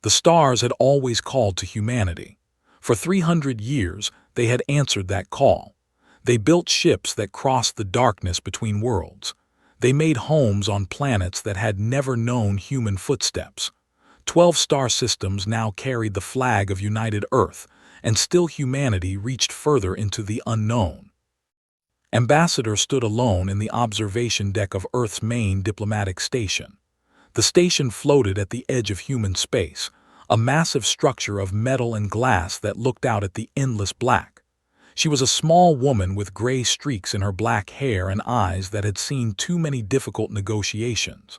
The stars had always called to humanity. For 300 years, they had answered that call. They built ships that crossed the darkness between worlds. They made homes on planets that had never known human footsteps. 12 star systems now carried the flag of United Earth, and still humanity reached further into the unknown. Ambassador stood alone in the observation deck of Earth's main diplomatic station. The station floated at the edge of human space, a massive structure of metal and glass that looked out at the endless black. She was a small woman with gray streaks in her black hair and eyes that had seen too many difficult negotiations.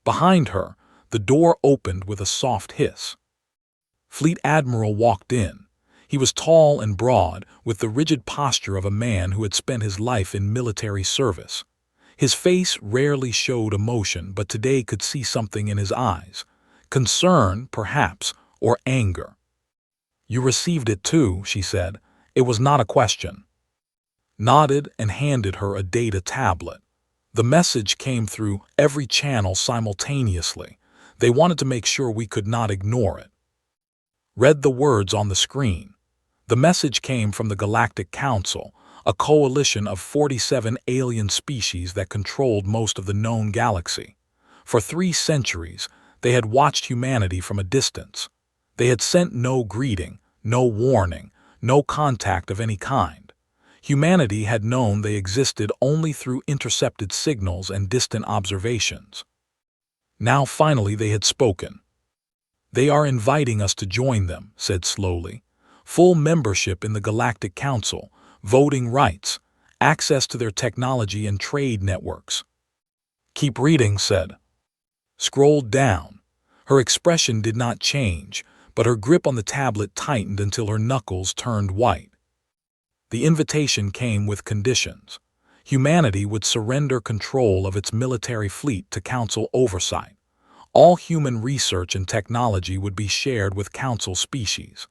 Behind her, the door opened with a soft hiss. Fleet Admiral walked in. He was tall and broad, with the rigid posture of a man who had spent his life in military service. His face rarely showed emotion, but today could see something in his eyes. Concern, perhaps, or anger. "You received it too," she said. "It was not a question." Nodded and handed her a data tablet. The message came through every channel simultaneously. They wanted to make sure we could not ignore it. Read the words on the screen. The message came from the Galactic Council, a coalition of 47 alien species that controlled most of the known galaxy. For 3 centuries, they had watched humanity from a distance. They had sent no greeting, no warning, no contact of any kind. Humanity had known they existed only through intercepted signals and distant observations. Now finally they had spoken. "They are inviting us to join them," said slowly. "Full membership in the Galactic Council, voting rights, access to their technology and trade networks." "Keep reading," said. Scrolled down. Her expression did not change, but her grip on the tablet tightened until her knuckles turned white. The invitation came with conditions. Humanity would surrender control of its military fleet to Council oversight. All human research and technology would be shared with Council species.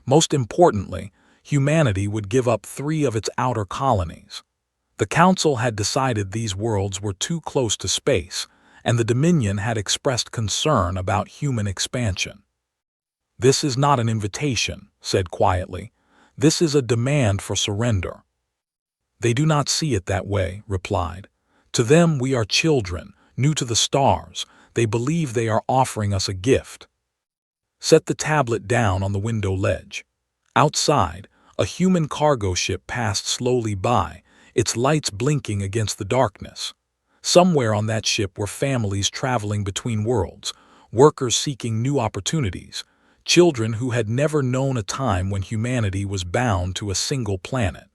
Most importantly, humanity would give up 3 of its outer colonies. The Council had decided these worlds were too close to space, and the Dominion had expressed concern about human expansion. "This is not an invitation," said quietly. "This is a demand for surrender." "They do not see it that way," replied. "To them we are children, new to the stars. They believe they are offering us a gift." Set the tablet down on the window ledge. Outside, a human cargo ship passed slowly by, its lights blinking against the darkness. Somewhere on that ship were families traveling between worlds, workers seeking new opportunities, children who had never known a time when humanity was bound to a single planet.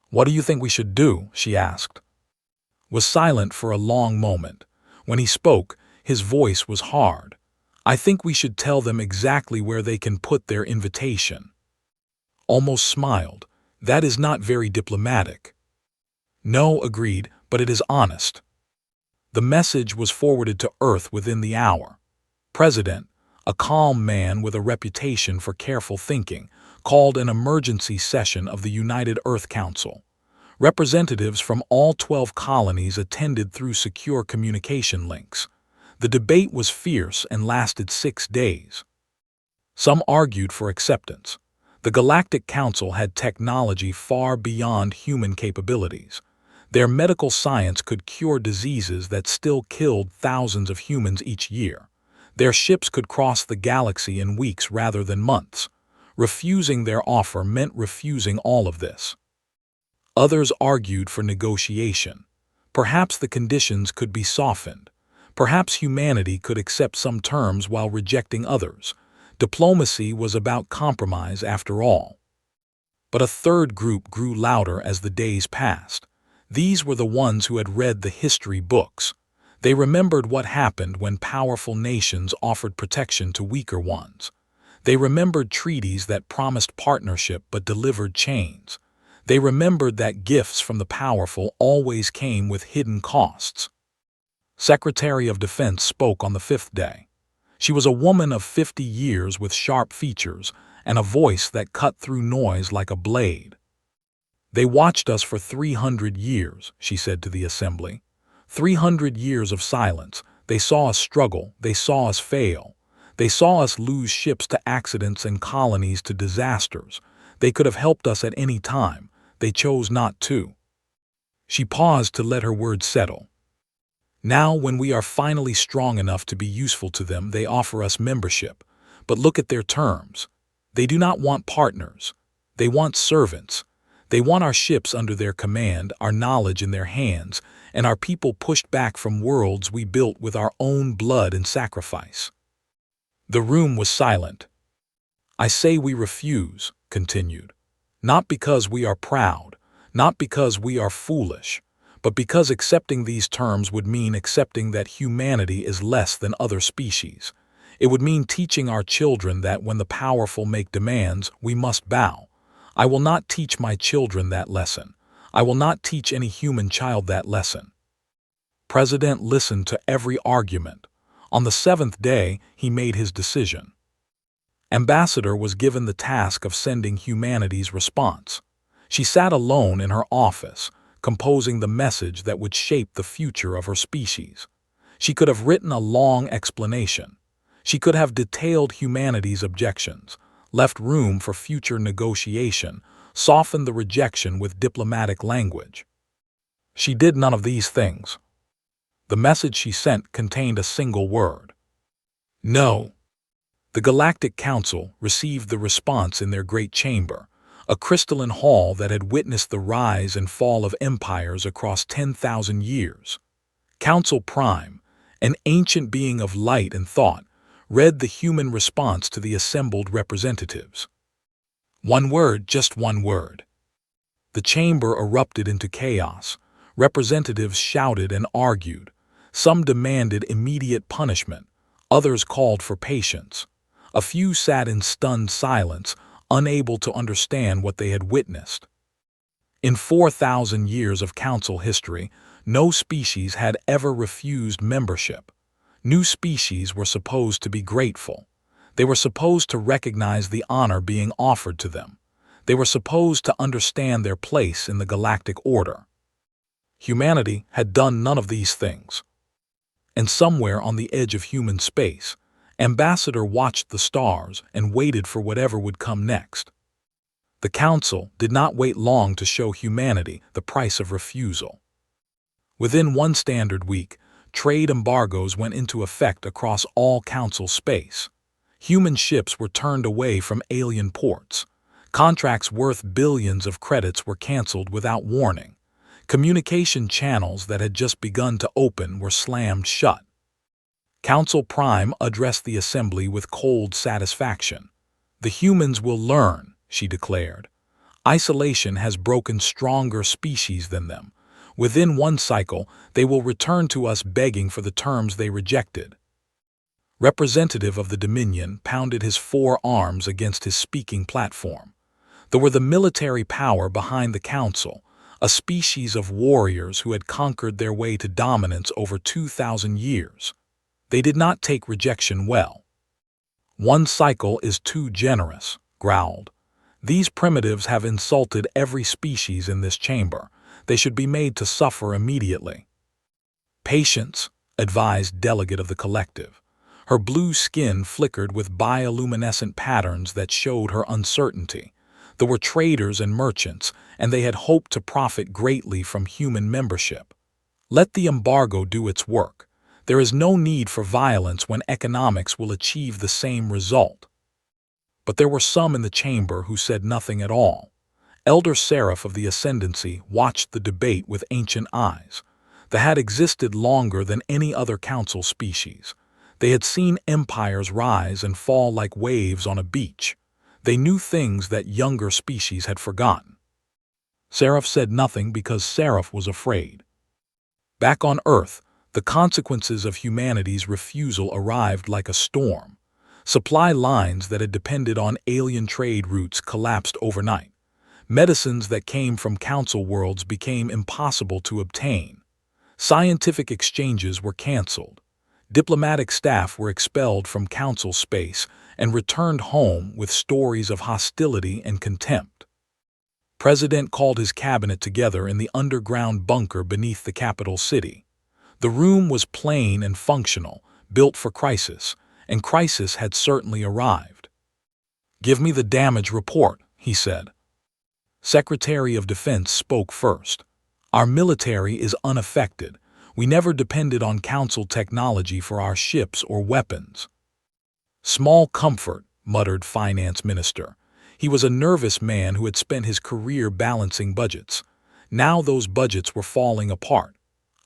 "What do you think we should do?" she asked. Was silent for a long moment. When he spoke, his voice was hard. "I think we should tell them exactly where they can put their invitation." Almost smiled. "That is not very diplomatic." "No," agreed, "but it is honest." The message was forwarded to Earth within the hour. President, a calm man with a reputation for careful thinking, called an emergency session of the United Earth Council. Representatives from all 12 colonies attended through secure communication links. The debate was fierce and lasted 6 days. Some argued for acceptance. The Galactic Council had technology far beyond human capabilities. Their medical science could cure diseases that still killed thousands of humans each year. Their ships could cross the galaxy in weeks rather than months. Refusing their offer meant refusing all of this. Others argued for negotiation. Perhaps the conditions could be softened. Perhaps humanity could accept some terms while rejecting others. Diplomacy was about compromise after all. But a third group grew louder as the days passed. These were the ones who had read the history books. They remembered what happened when powerful nations offered protection to weaker ones. They remembered treaties that promised partnership but delivered chains. They remembered that gifts from the powerful always came with hidden costs. Secretary of Defense spoke on the 5th day. She was a woman of 50 years with sharp features and a voice that cut through noise like a blade. "They watched us for 300 years, she said to the assembly. 300 years of silence. They saw us struggle, they saw us fail. They saw us lose ships to accidents and colonies to disasters. They could have helped us at any time. They chose not to. She paused to let her words settle. Now, when we are finally strong enough to be useful to them, they offer us membership. But look at their terms. They do not want partners. They want servants. They want our ships under their command, our knowledge in their hands, and our people pushed back from worlds we built with our own blood and sacrifice. The room was silent. I say we refuse, continued. Not because we are proud, not because we are foolish, but because accepting these terms would mean accepting that humanity is less than other species. It would mean teaching our children that when the powerful make demands, we must bow. I will not teach my children that lesson. I will not teach any human child that lesson. President listened to every argument. On the seventh day, he made his decision. Ambassador was given the task of sending humanity's response. She sat alone in her office, composing the message that would shape the future of her species. She could have written a long explanation. She could have detailed humanity's objections, left room for future negotiation, softened the rejection with diplomatic language. She did none of these things. The message she sent contained a single word. No. The Galactic Council received the response in their great chamber, a crystalline hall that had witnessed the rise and fall of empires across 10,000 years. Council Prime, an ancient being of light and thought, read the human response to the assembled representatives. One word, just one word. The chamber erupted into chaos. Representatives shouted and argued. Some demanded immediate punishment. Others called for patience. A few sat in stunned silence, unable to understand what they had witnessed. In 4,000 years of council history, no species had ever refused membership. New species were supposed to be grateful. They were supposed to recognize the honor being offered to them. They were supposed to understand their place in the galactic order. Humanity had done none of these things. And somewhere on the edge of human space, Ambassador watched the stars and waited for whatever would come next. The Council did not wait long to show humanity the price of refusal. Within one standard week, trade embargoes went into effect across all Council space. Human ships were turned away from alien ports. Contracts worth billions of credits were canceled without warning. Communication channels that had just begun to open were slammed shut. Council Prime addressed the assembly with cold satisfaction. "The humans will learn," she declared. "Isolation has broken stronger species than them. Within one cycle, they will return to us begging for the terms they rejected." Representative of the Dominion pounded his forearms against his speaking platform. They were the military power behind the Council, a species of warriors who had conquered their way to dominance over 2,000 years. They did not take rejection well. "One cycle is too generous," growled. "These primitives have insulted every species in this chamber. They should be made to suffer immediately." "Patience," advised Delegate of the Collective. Her blue skin flickered with bioluminescent patterns that showed her uncertainty. There were traders and merchants, and they had hoped to profit greatly from human membership. Let the embargo do its work. There is no need for violence when economics will achieve the same result. But there were some in the chamber who said nothing at all. Elder Seraph of the Ascendancy watched the debate with ancient eyes. They had existed longer than any other council species. They had seen empires rise and fall like waves on a beach. They knew things that younger species had forgotten. Seraph said nothing because Seraph was afraid. Back on Earth, the consequences of humanity's refusal arrived like a storm. Supply lines that had depended on alien trade routes collapsed overnight. Medicines that came from council worlds became impossible to obtain. Scientific exchanges were canceled. Diplomatic staff were expelled from council space and returned home with stories of hostility and contempt. President called his cabinet together in the underground bunker beneath the capital city. The room was plain and functional, built for crisis, and crisis had certainly arrived. "Give me the damage report," he said. Secretary of Defense spoke first. "Our military is unaffected. We never depended on Council technology for our ships or weapons." "Small comfort," muttered Finance Minister. He was a nervous man who had spent his career balancing budgets. Now those budgets were falling apart.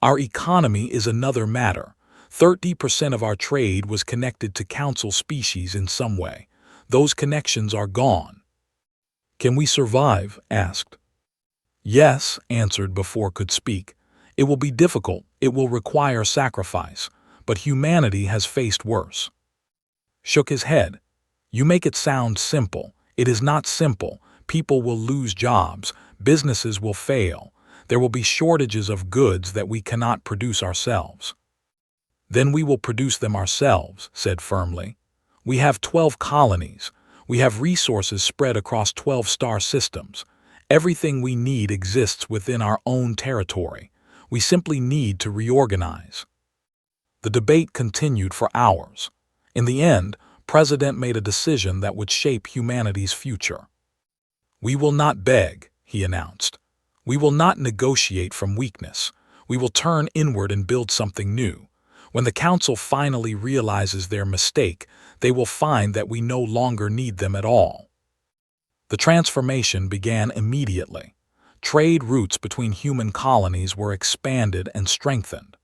"Our economy is another matter. 30% of our trade was connected to Council species in some way. Those connections are gone." "Can we survive?" asked. "Yes," answered before could speak. "It will be difficult, it will require sacrifice, but humanity has faced worse." Shook his head. "You make it sound simple. It is not simple. People will lose jobs, businesses will fail, there will be shortages of goods that we cannot produce ourselves." "Then we will produce them ourselves," said firmly. "We have 12 colonies. We have resources spread across 12 star systems. Everything we need exists within our own territory. We simply need to reorganize." The debate continued for hours. In the end, President made a decision that would shape humanity's future. "We will not beg," he announced. "We will not negotiate from weakness. We will turn inward and build something new. When the Council finally realizes their mistake, they will find that we no longer need them at all." The transformation began immediately. Trade routes between human colonies were expanded and strengthened.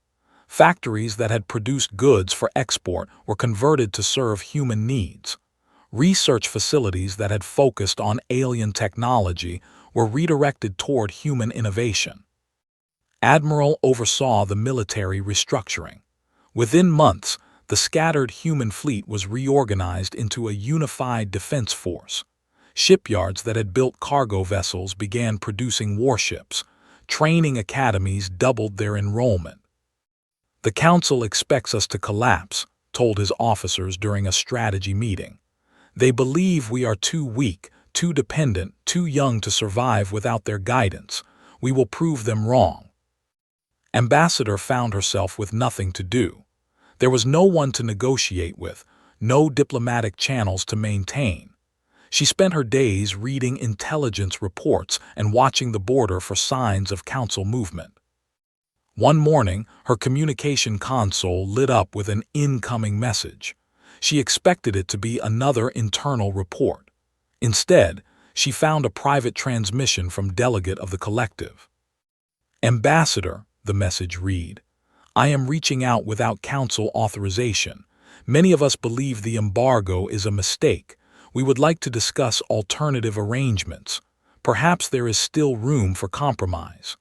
Factories that had produced goods for export were converted to serve human needs. Research facilities that had focused on alien technology were redirected toward human innovation. Admiral oversaw the military restructuring. Within months, the scattered human fleet was reorganized into a unified defense force. Shipyards that had built cargo vessels began producing warships. Training academies doubled their enrollment. "The Council expects us to collapse," told his officers during a strategy meeting. "They believe we are too weak, too dependent, too young to survive without their guidance. We will prove them wrong." Ambassador found herself with nothing to do. There was no one to negotiate with, no diplomatic channels to maintain. She spent her days reading intelligence reports and watching the border for signs of Council movement. One morning, her communication console lit up with an incoming message. She expected it to be another internal report. Instead, she found a private transmission from delegate of the collective. "Ambassador," the message read, "I am reaching out without Council authorization. Many of us believe the embargo is a mistake. We would like to discuss alternative arrangements. Perhaps there is still room for compromise."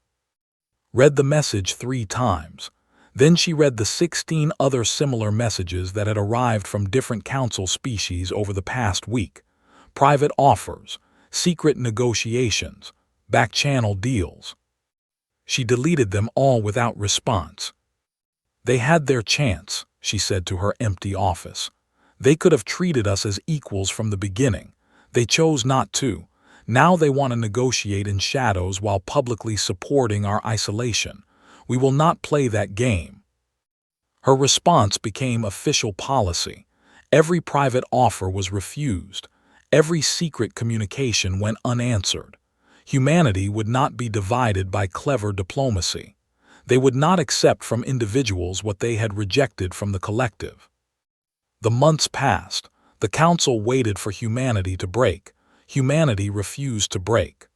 Read the message 3 times. Then she read the 16 other similar messages that had arrived from different Council species over the past week. Private offers, secret negotiations, back-channel deals. She deleted them all without response. "They had their chance," she said to her empty office. "They could have treated us as equals from the beginning. They chose not to. Now they want to negotiate in shadows while publicly supporting our isolation. We will not play that game." Her response became official policy. Every private offer was refused. Every secret communication went unanswered. Humanity would not be divided by clever diplomacy. They would not accept from individuals what they had rejected from the collective. The months passed. The Council waited for humanity to break. Humanity refused to break.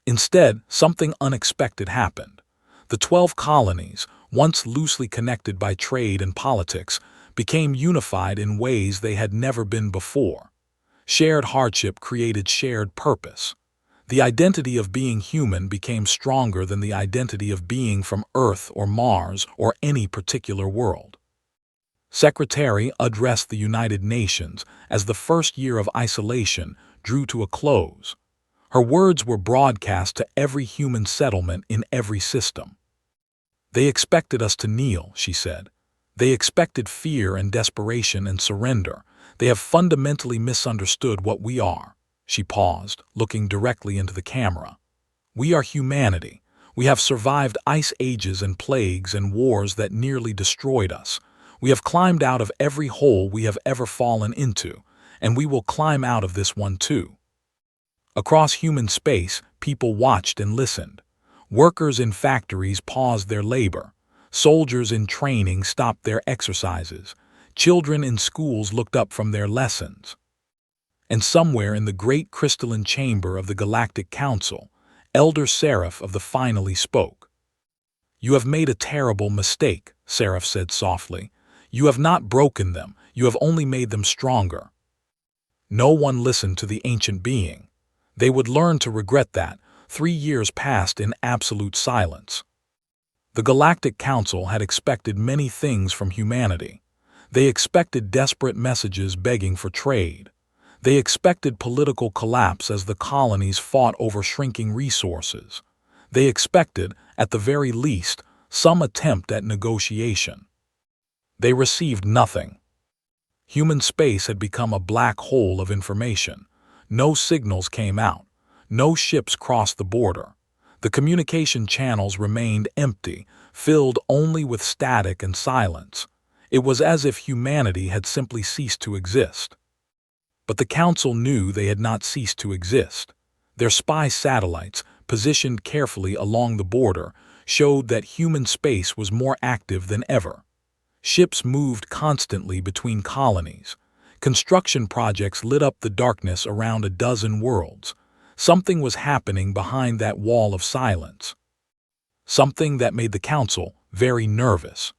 Instead, something unexpected happened. The 12 colonies, once loosely connected by trade and politics, became unified in ways they had never been before. Shared hardship created shared purpose. The identity of being human became stronger than the identity of being from Earth or Mars or any particular world. Secretary addressed the United Nations as the first year of isolation drew to a close. Her words were broadcast to every human settlement in every system. "They expected us to kneel," she said. "They expected fear and desperation and surrender. They have fundamentally misunderstood what we are." She paused, looking directly into the camera. "We are humanity. We have survived ice ages and plagues and wars that nearly destroyed us. We have climbed out of every hole we have ever fallen into, and we will climb out of this one too. Across human space, people watched and listened. Workers in factories paused their labor. Soldiers in training stopped their exercises. Children in schools looked up from their lessons. And somewhere in the great crystalline chamber of the Galactic Council, Elder Seraph of the finally spoke. "You have made a terrible mistake," Seraph said softly. "You have not broken them, you have only made them stronger." No one listened to the ancient being. They would learn to regret that. 3 years passed in absolute silence. The Galactic Council had expected many things from humanity. They expected desperate messages begging for trade. They expected political collapse as the colonies fought over shrinking resources. They expected, at the very least, some attempt at negotiation. They received nothing. Human space had become a black hole of information. No signals came out. No ships crossed the border. The communication channels remained empty, filled only with static and silence. It was as if humanity had simply ceased to exist. But the Council knew they had not ceased to exist. Their spy satellites, positioned carefully along the border, showed that human space was more active than ever. Ships moved constantly between colonies. Construction projects lit up the darkness around a dozen worlds. Something was happening behind that wall of silence. Something that made the Council very nervous.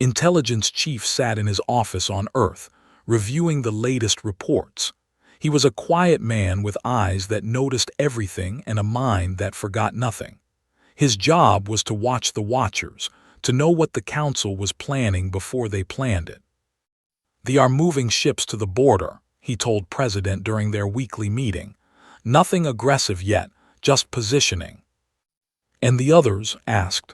Intelligence Chief sat in his office on Earth, reviewing the latest reports. He was a quiet man with eyes that noticed everything and a mind that forgot nothing. His job was to watch the Watchers, to know what the Council was planning before they planned it. "They are moving ships to the border," he told President during their weekly meeting. "Nothing aggressive yet, just positioning." "And the others?" asked.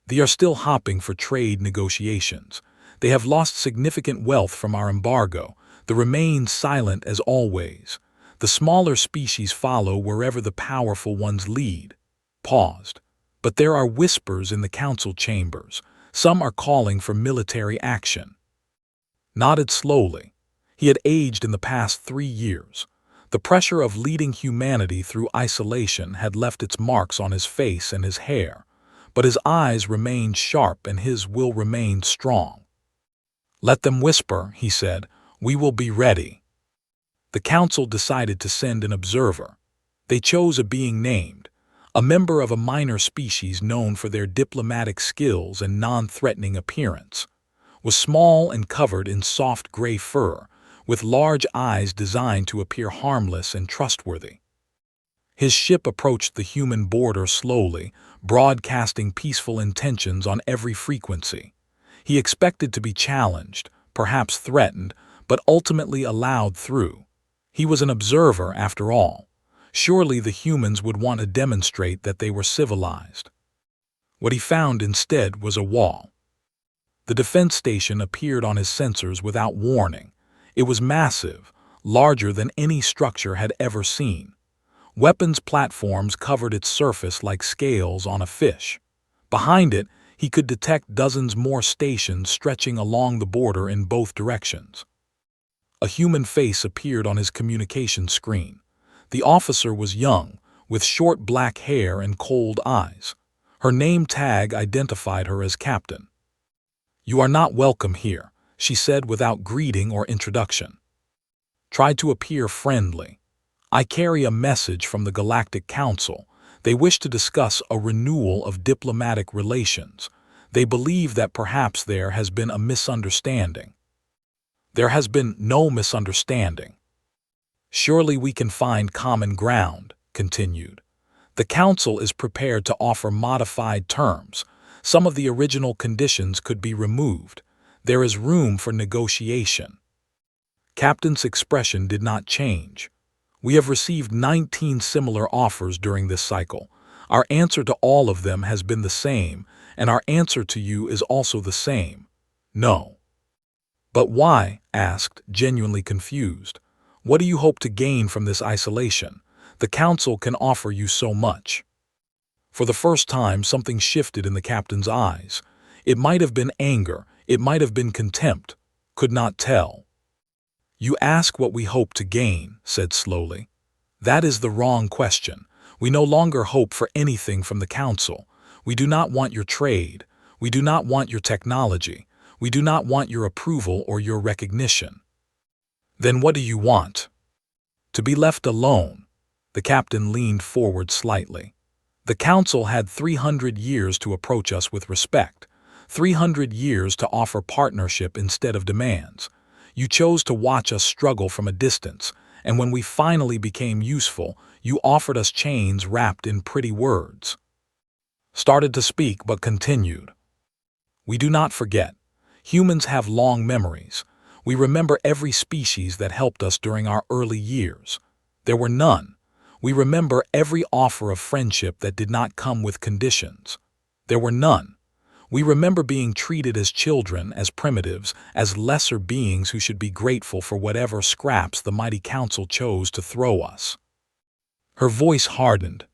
"They are still hopping for trade negotiations. They have lost significant wealth from our embargo. They remain silent as always. The smaller species follow wherever the powerful ones lead." Paused. "But there are whispers in the Council chambers. Some are calling for military action." Nodded slowly. He had aged in the past 3 years. The pressure of leading humanity through isolation had left its marks on his face and his hair, but his eyes remained sharp and his will remained strong. "Let them whisper," he said. "We will be ready." The Council decided to send an observer. They chose a being named, a member of a minor species known for their diplomatic skills and non-threatening appearance. Was small and covered in soft gray fur, with large eyes designed to appear harmless and trustworthy. His ship approached the human border slowly, broadcasting peaceful intentions on every frequency. He expected to be challenged, perhaps threatened, but ultimately allowed through. He was an observer after all. Surely the humans would want to demonstrate that they were civilized. What he found instead was a wall. The defense station appeared on his sensors without warning. It was massive, larger than any structure had ever seen. Weapons platforms covered its surface like scales on a fish. Behind it, he could detect dozens more stations stretching along the border in both directions. A human face appeared on his communication screen. The officer was young, with short black hair and cold eyes. Her name tag identified her as Captain. "You are not welcome here," she said without greeting or introduction. Tried to appear friendly. "I carry a message from the Galactic Council. They wish to discuss a renewal of diplomatic relations. They believe that perhaps there has been a misunderstanding." "There has been no misunderstanding. Surely we can find common ground," continued. "The Council is prepared to offer modified terms. Some of the original conditions could be removed. There is room for negotiation." Captain's expression did not change. "We have received 19 similar offers during this cycle. Our answer to all of them has been the same, and our answer to you is also the same. No." "But why?" asked, genuinely confused. "What do you hope to gain from this isolation? The Council can offer you so much." For the first time, something shifted in the captain's eyes. It might have been anger, It might have been contempt, could not tell. "You ask what we hope to gain," said slowly. "That is the wrong question. We no longer hope for anything from the Council. We do not want your trade. We do not want your technology. We do not want your approval or your recognition." "Then what do you want?" "To be left alone." The captain leaned forward slightly. "The Council had 300 years to approach us with respect, 300 years to offer partnership instead of demands. You chose to watch us struggle from a distance, and when we finally became useful, you offered us chains wrapped in pretty words." Started to speak but continued. "We do not forget. Humans have long memories. We remember every species that helped us during our early years. There were none. We remember every offer of friendship that did not come with conditions. There were none. We remember being treated as children, as primitives, as lesser beings who should be grateful for whatever scraps the mighty Council chose to throw us." Her voice hardened.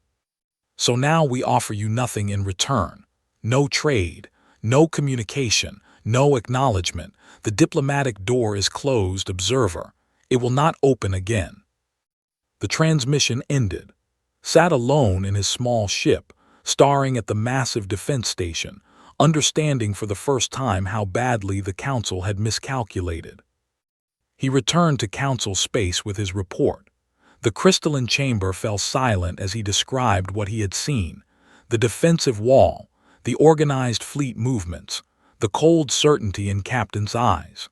"So now we offer you nothing in return. No trade, no communication, no acknowledgement. The diplomatic door is closed, observer. It will not open again." The transmission ended. Sat alone in his small ship, staring at the massive defense station, understanding for the first time how badly the Council had miscalculated. He returned to Council space with his report. The crystalline chamber fell silent as he described what he had seen: the defensive wall, the organized fleet movements, the cold certainty in Captain's eyes.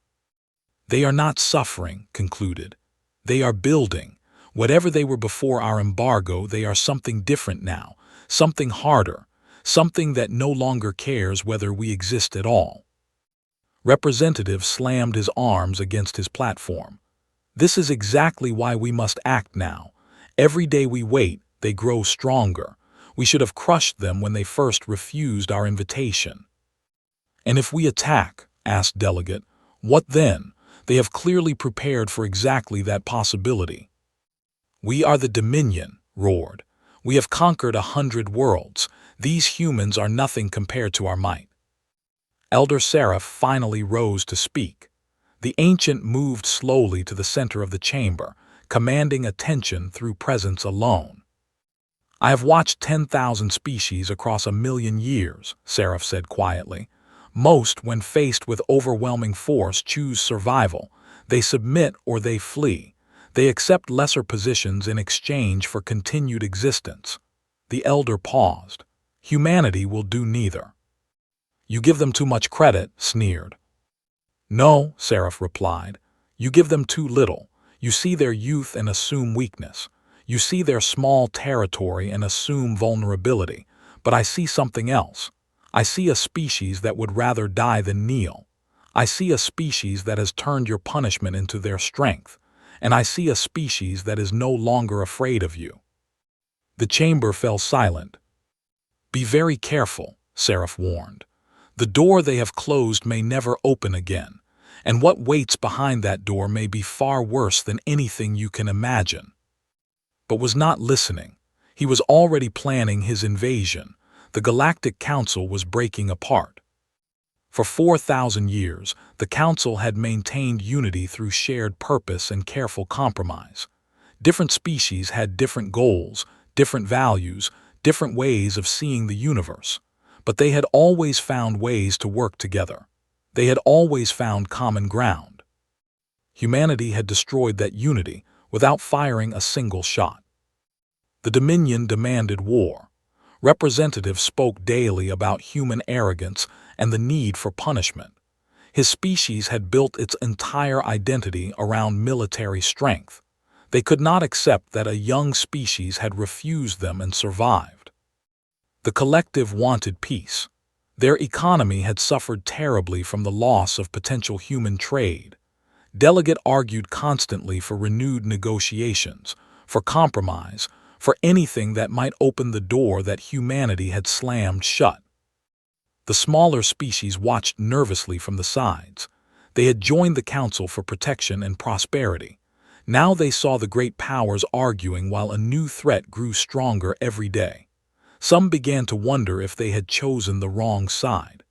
"They are not suffering," concluded. "They are building. Whatever they were before our embargo, they are something different now, something harder, something that no longer cares whether we exist at all." Representative slammed his arms against his platform. "This is exactly why we must act now. Every day we wait, they grow stronger. We should have crushed them when they first refused our invitation." "And if we attack," asked Delegate, "what then? They have clearly prepared for exactly that possibility." "We are the Dominion," roared. "We have conquered 100 worlds. These humans are nothing compared to our might." Elder Seraph finally rose to speak. The ancient moved slowly to the center of the chamber, commanding attention through presence alone. "I have watched 10,000 species across 1,000,000 years," Seraph said quietly. "Most, when faced with overwhelming force, choose survival. They submit or they flee. They accept lesser positions in exchange for continued existence." The elder paused. "Humanity will do neither." "You give them too much credit," sneered. "No," Seraph replied. "You give them too little. You see their youth and assume weakness. You see their small territory and assume vulnerability. But I see something else. I see a species that would rather die than kneel. I see a species that has turned your punishment into their strength. And I see a species that is no longer afraid of you." The chamber fell silent. "Be very careful," Seraph warned. "The door they have closed may never open again, and what waits behind that door may be far worse than anything you can imagine." But was not listening. He was already planning his invasion. The Galactic Council was breaking apart. For 4,000 years, the Council had maintained unity through shared purpose and careful compromise. Different species had different goals, different values, different ways of seeing the universe. But they had always found ways to work together. They had always found common ground. Humanity had destroyed that unity without firing a single shot. The Dominion demanded war. Representatives spoke daily about human arrogance and the need for punishment. His species had built its entire identity around military strength. They could not accept that a young species had refused them and survived. The collective wanted peace. Their economy had suffered terribly from the loss of potential human trade. Delegate argued constantly for renewed negotiations, for compromise, for anything that might open the door that humanity had slammed shut. The smaller species watched nervously from the sides. They had joined the Council for protection and prosperity. Now they saw the great powers arguing while a new threat grew stronger every day. Some began to wonder if they had chosen the wrong side.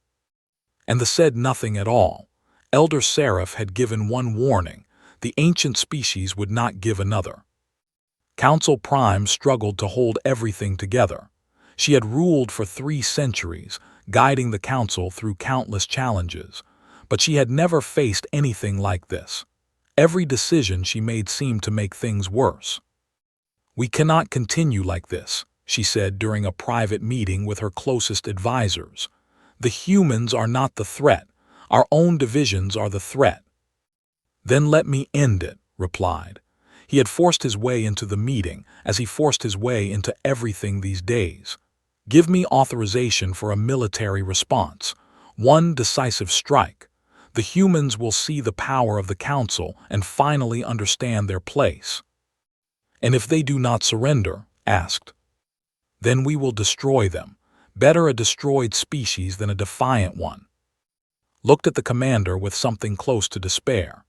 And the said nothing at all. Elder Seraph had given one warning: the ancient species would not give another. Council Prime struggled to hold everything together. She had ruled for 3 centuries, guiding the council through countless challenges, but she had never faced anything like this. Every decision she made seemed to make things worse. "We cannot continue like this," she said during a private meeting with her closest advisors. "The humans are not the threat. Our own divisions are the threat." "Then let me end it," replied. He had forced his way into the meeting, as he forced his way into everything these days. "Give me authorization for a military response. One decisive strike. The humans will see the power of the council and finally understand their place." "And if they do not surrender?" asked. "Then we will destroy them. Better a destroyed species than a defiant one." Looked at the commander with something close to despair.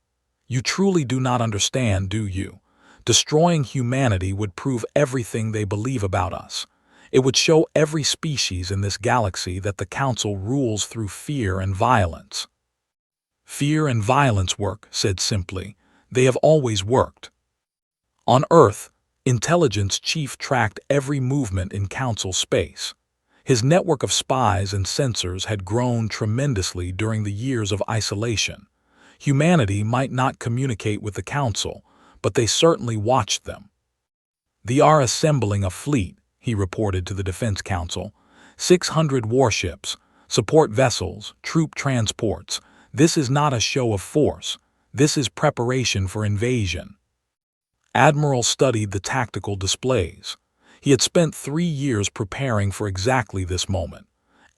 "You truly do not understand, do you? Destroying humanity would prove everything they believe about us. It would show every species in this galaxy that the Council rules through fear and violence." "Fear and violence work," said simply. "They have always worked." On Earth, Intelligence Chief tracked every movement in Council space. His network of spies and sensors had grown tremendously during the years of isolation. Humanity might not communicate with the Council, but they certainly watched them. "They are assembling a fleet," he reported to the Defense Council. 600 warships, support vessels, troop transports. This is not a show of force. This is preparation for invasion." Admiral studied the tactical displays. He had spent 3 years preparing for exactly this moment.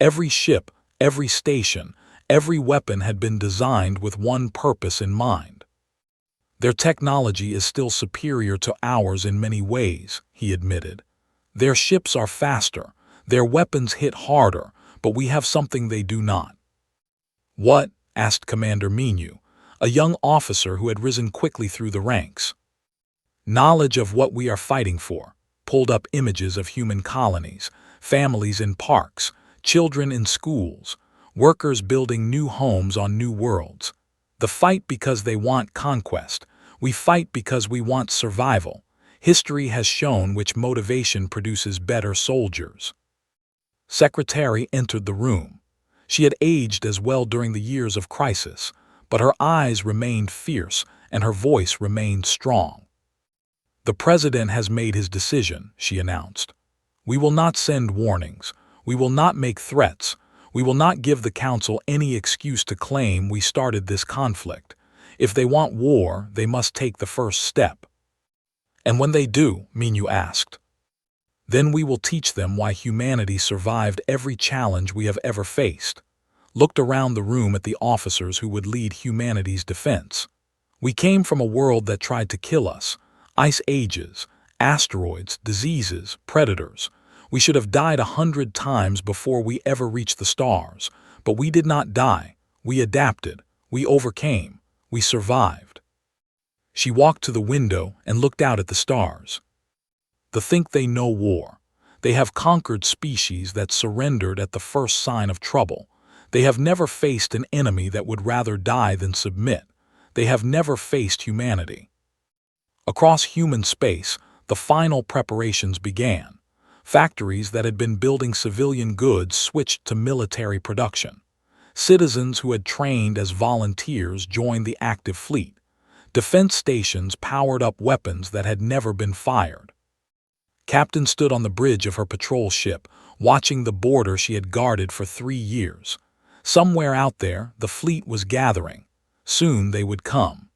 Every ship, every station, every weapon had been designed with one purpose in mind. "Their technology is still superior to ours in many ways," he admitted. "Their ships are faster, their weapons hit harder, but we have something they do not." "What?" asked Commander Minu, a young officer who had risen quickly through the ranks. "Knowledge of what we are fighting for." Pulled up images of human colonies, families in parks, children in schools, workers building new homes on new worlds. "The fight because they want conquest. We fight because we want survival. History has shown which motivation produces better soldiers." Secretary entered the room. She had aged as well during the years of crisis, but her eyes remained fierce and her voice remained strong. "The President has made his decision," she announced. "We will not send warnings. We will not make threats. We will not give the Council any excuse to claim we started this conflict. If they want war, they must take the first step." "And when they do?" Minu asked. "Then we will teach them why humanity survived every challenge we have ever faced." Looked around the room at the officers who would lead humanity's defense. "We came from a world that tried to kill us. Ice ages, asteroids, diseases, predators. We should have died 100 times before we ever reached the stars, but we did not die. We adapted. We overcame. We survived." She walked to the window and looked out at the stars. "They think they know war. They have conquered species that surrendered at the first sign of trouble. They have never faced an enemy that would rather die than submit. They have never faced humanity." Across human space, the final preparations began. Factories that had been building civilian goods switched to military production. Citizens who had trained as volunteers joined the active fleet. Defense stations powered up weapons that had never been fired. Captain stood on the bridge of her patrol ship, watching the border she had guarded for 3 years. Somewhere out there, the fleet was gathering. Soon they would come.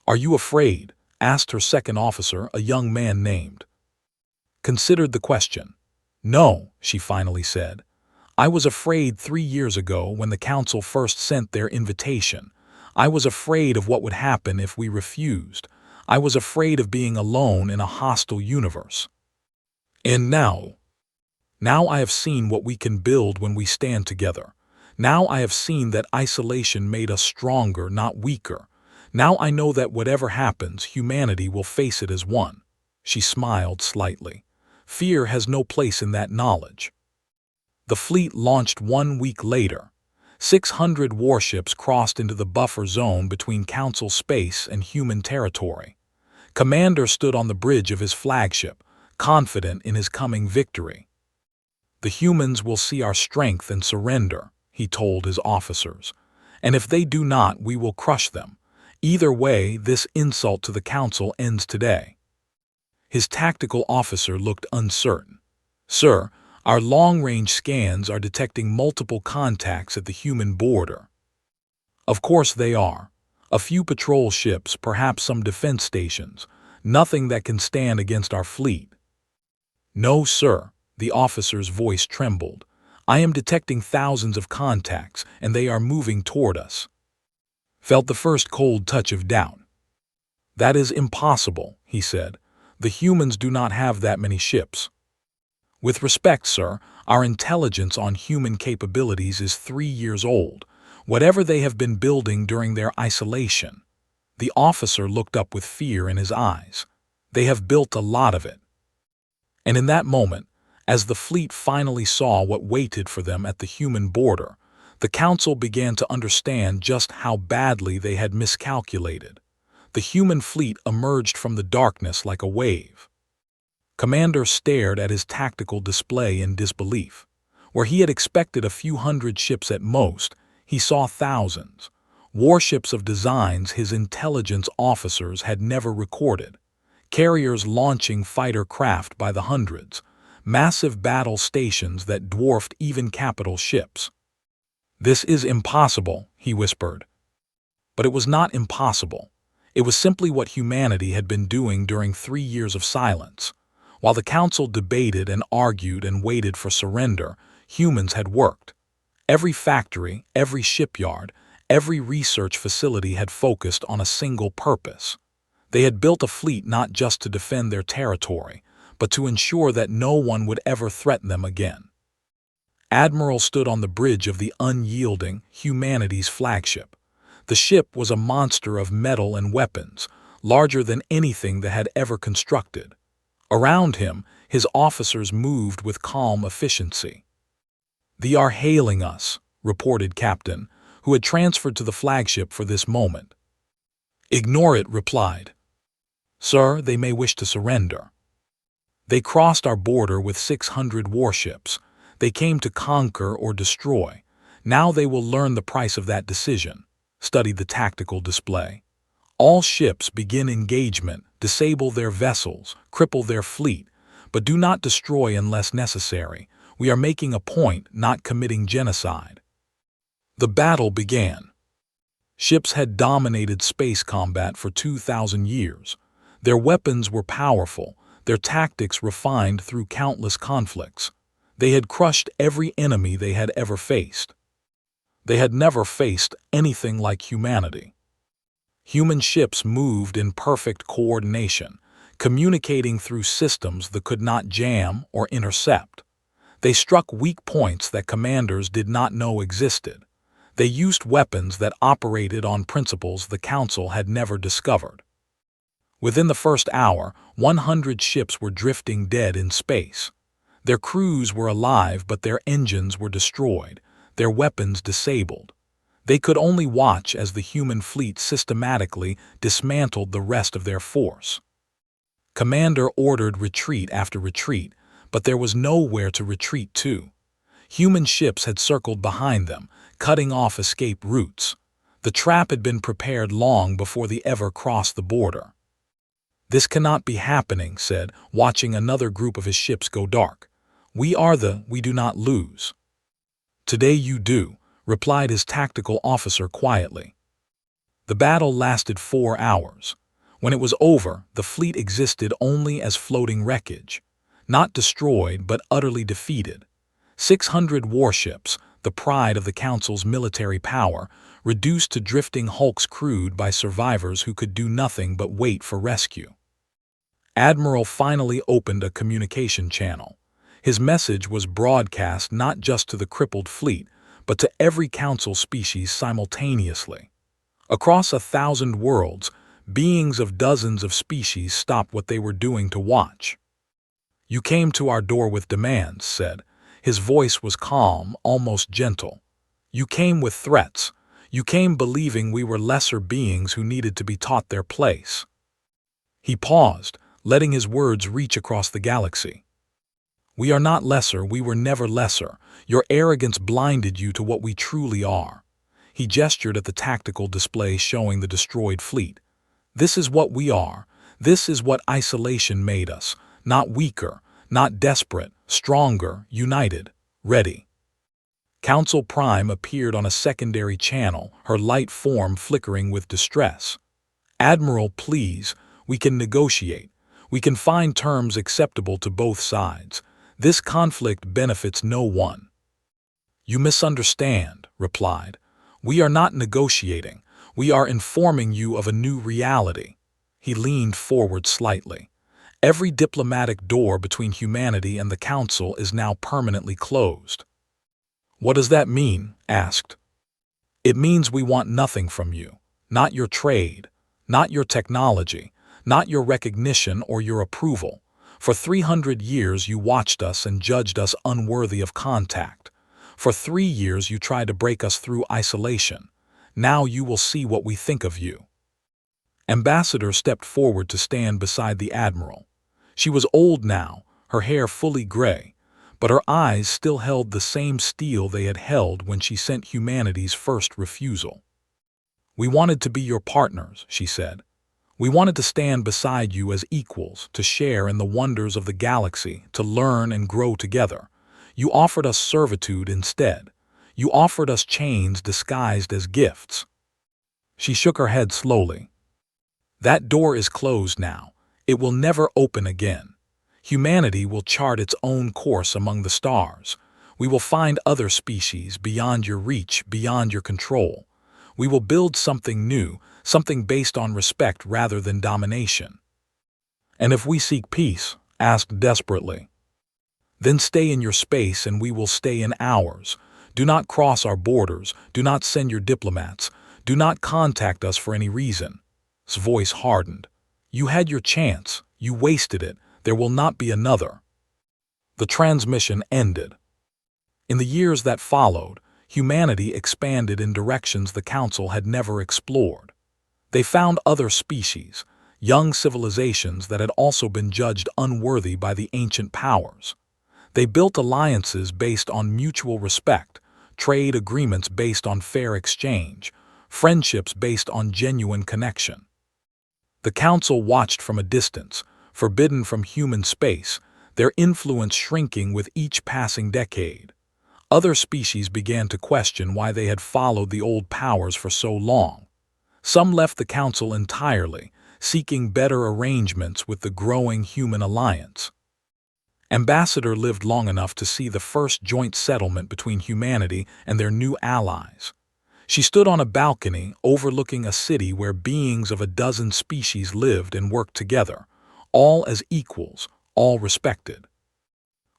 "Are you afraid?" asked her second officer, a young man named. Considered the question. "No," she finally said. "I was afraid 3 years ago when the Council first sent their invitation. I was afraid of what would happen if we refused. I was afraid of being alone in a hostile universe. And now I have seen what we can build when we stand together. Now I have seen that isolation made us stronger, not weaker. Now I know that whatever happens, humanity will face it as one." She smiled slightly. "Fear has no place in that knowledge." The fleet launched 1 week later. 600 warships crossed into the buffer zone between Council space and human territory. Commander stood on the bridge of his flagship, confident in his coming victory. "The humans will see our strength and surrender," he told his officers. "And if they do not, we will crush them. Either way, this insult to the Council ends today." His tactical officer looked uncertain. "Sir, our long-range scans are detecting multiple contacts at the human border." "Of course they are. A few patrol ships, perhaps some defense stations. Nothing that can stand against our fleet." "No, sir." The officer's voice trembled. "I am detecting thousands of contacts, and they are moving toward us." Felt the first cold touch of doubt. "That is impossible," he said. "The humans do not have that many ships." "With respect, sir, our intelligence on human capabilities is 3 years old, whatever they have been building during their isolation." The officer looked up with fear in his eyes. "They have built a lot of it." And in that moment, as the fleet finally saw what waited for them at the human border, the Council began to understand just how badly they had miscalculated. The human fleet emerged from the darkness like a wave. Commander stared at his tactical display in disbelief. Where he had expected a few hundred ships at most, he saw thousands. Warships of designs his intelligence officers had never recorded. Carriers launching fighter craft by the hundreds. Massive battle stations that dwarfed even capital ships. "This is impossible," he whispered. But it was not impossible. It was simply what humanity had been doing during 3 years of silence. While the Council debated and argued and waited for surrender, humans had worked. Every factory, every shipyard, every research facility had focused on a single purpose. They had built a fleet not just to defend their territory, but to ensure that no one would ever threaten them again. Admiral stood on the bridge of the unyielding humanity's flagship. The ship was a monster of metal and weapons, larger than anything they had ever constructed. Around him, his officers moved with calm efficiency. "They are hailing us," reported Captain, who had transferred to the flagship for this moment. "Ignore it," replied. "Sir, they may wish to surrender. They crossed our border with 600 warships. They came to conquer or destroy. Now they will learn the price of that decision." Study the tactical display. "All ships begin engagement, disable their vessels, cripple their fleet, but do not destroy unless necessary. We are making a point, not committing genocide." The battle began. Ships had dominated space combat for 2,000 years. Their weapons were powerful, their tactics refined through countless conflicts. They had crushed every enemy they had ever faced. They had never faced anything like humanity. Human ships moved in perfect coordination, communicating through systems that could not jam or intercept. They struck weak points that commanders did not know existed. They used weapons that operated on principles the Council had never discovered. Within the first hour, 100 ships were drifting dead in space. Their crews were alive, but their engines were destroyed, their weapons disabled. They could only watch as the human fleet systematically dismantled the rest of their force. Commander ordered retreat after retreat, but there was nowhere to retreat to. Human ships had circled behind them, cutting off escape routes. The trap had been prepared long before they ever crossed the border. "This cannot be happening," said, watching another group of his ships go dark. We do not lose." "Today you do," replied his tactical officer quietly. The battle lasted 4 hours. When it was over, the fleet existed only as floating wreckage. Not destroyed, but utterly defeated. 600 warships, the pride of the Council's military power, reduced to drifting hulks crewed by survivors who could do nothing but wait for rescue. Admiral finally opened a communication channel. His message was broadcast not just to the crippled fleet, but to every Council species simultaneously. Across 1,000 worlds, beings of dozens of species stopped what they were doing to watch. "You came to our door with demands," said. His voice was calm, almost gentle. You came with threats. You came believing we were lesser beings who needed to be taught their place." He paused, letting his words reach across the galaxy. "We are not lesser, we were never lesser. Your arrogance blinded you to what we truly are." He gestured at the tactical display showing the destroyed fleet. "This is what we are. This is what isolation made us. Not weaker, not desperate, stronger, united, ready." Council Prime appeared on a secondary channel, her light form flickering with distress. "Admiral, please, we can negotiate. We can find terms acceptable to both sides. This conflict benefits no one." "You misunderstand," replied. "We are not negotiating. We are informing you of a new reality." He leaned forward slightly. "Every diplomatic door between humanity and the Council is now permanently closed." "What does that mean?" asked. "It means we want nothing from you. Not your trade, not your technology, not your recognition or your approval. For 300 years you watched us and judged us unworthy of contact. For 3 years you tried to break us through isolation. Now you will see what we think of you." Ambassador stepped forward to stand beside the Admiral. She was old now, her hair fully gray, but her eyes still held the same steel they had held when she sent humanity's first refusal. "We wanted to be your partners," she said. "We wanted to stand beside you as equals, to share in the wonders of the galaxy, to learn and grow together. You offered us servitude instead. You offered us chains disguised as gifts." She shook her head slowly. "That door is closed now. It will never open again. Humanity will chart its own course among the stars. We will find other species beyond your reach, beyond your control. We will build something new, something based on respect rather than domination." "And if we seek peace?" asked desperately. "Then stay in your space and we will stay in ours. Do not cross our borders. Do not send your diplomats. Do not contact us for any reason." His voice hardened. "You had your chance. You wasted it. There will not be another." The transmission ended. In the years that followed, humanity expanded in directions the Council had never explored. They found other species, young civilizations that had also been judged unworthy by the ancient powers. They built alliances based on mutual respect, trade agreements based on fair exchange, friendships based on genuine connection. The Council watched from a distance, forbidden from human space, their influence shrinking with each passing decade. Other species began to question why they had followed the old powers for so long. Some left the Council entirely, seeking better arrangements with the growing human alliance. Ambassador lived long enough to see the first joint settlement between humanity and their new allies. She stood on a balcony overlooking a city where beings of a dozen species lived and worked together, all as equals, all respected.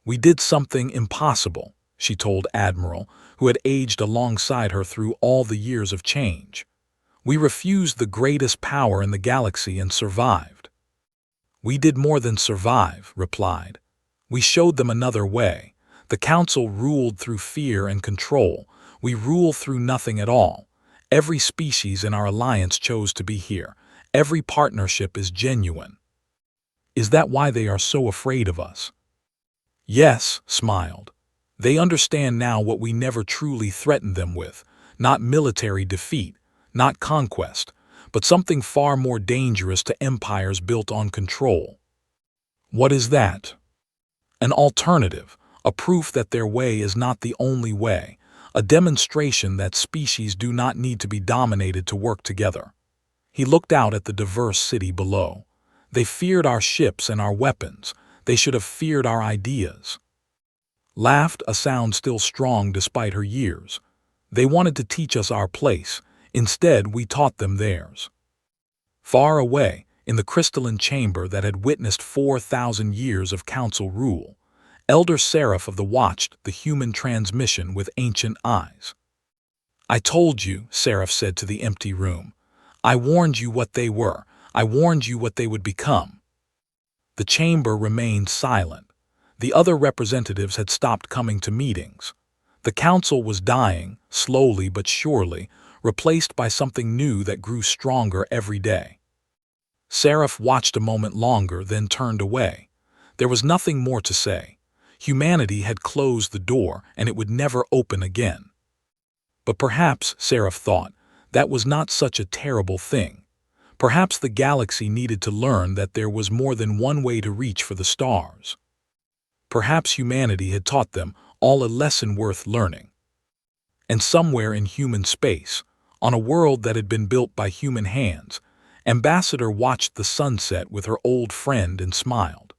"We did something impossible," she told Admiral, who had aged alongside her through all the years of change. "We refused the greatest power in the galaxy and survived." "We did more than survive," replied. "We showed them another way. The Council ruled through fear and control. We rule through nothing at all. Every species in our alliance chose to be here. Every partnership is genuine." "Is that why they are so afraid of us?" "Yes," smiled. "They understand now what we never truly threatened them with, not military defeat, not conquest, but something far more dangerous to empires built on control." "What is that?" "An alternative, a proof that their way is not the only way, a demonstration that species do not need to be dominated to work together." He looked out at the diverse city below. "They feared our ships and our weapons. They should have feared our ideas." Laughed, a sound still strong despite her years. "They wanted to teach us our place. Instead, we taught them theirs." Far away, in the crystalline chamber that had witnessed 4,000 years of Council rule, Elder Seraph of the watched the human transmission with ancient eyes. "I told you," Seraph said to the empty room. "I warned you what they were. I warned you what they would become." The chamber remained silent. The other representatives had stopped coming to meetings. The council was dying, slowly but surely, replaced by something new that grew stronger every day. Seraph watched a moment longer, then turned away. There was nothing more to say. Humanity had closed the door, and it would never open again. But perhaps, Seraph thought, that was not such a terrible thing. Perhaps the galaxy needed to learn that there was more than one way to reach for the stars. Perhaps humanity had taught them all a lesson worth learning. And somewhere in human space, on a world that had been built by human hands, Ambassador watched the sunset with her old friend and smiled.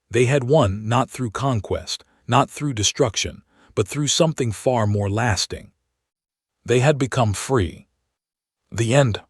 They had won not through conquest, not through destruction, but through something far more lasting. They had become free. The end.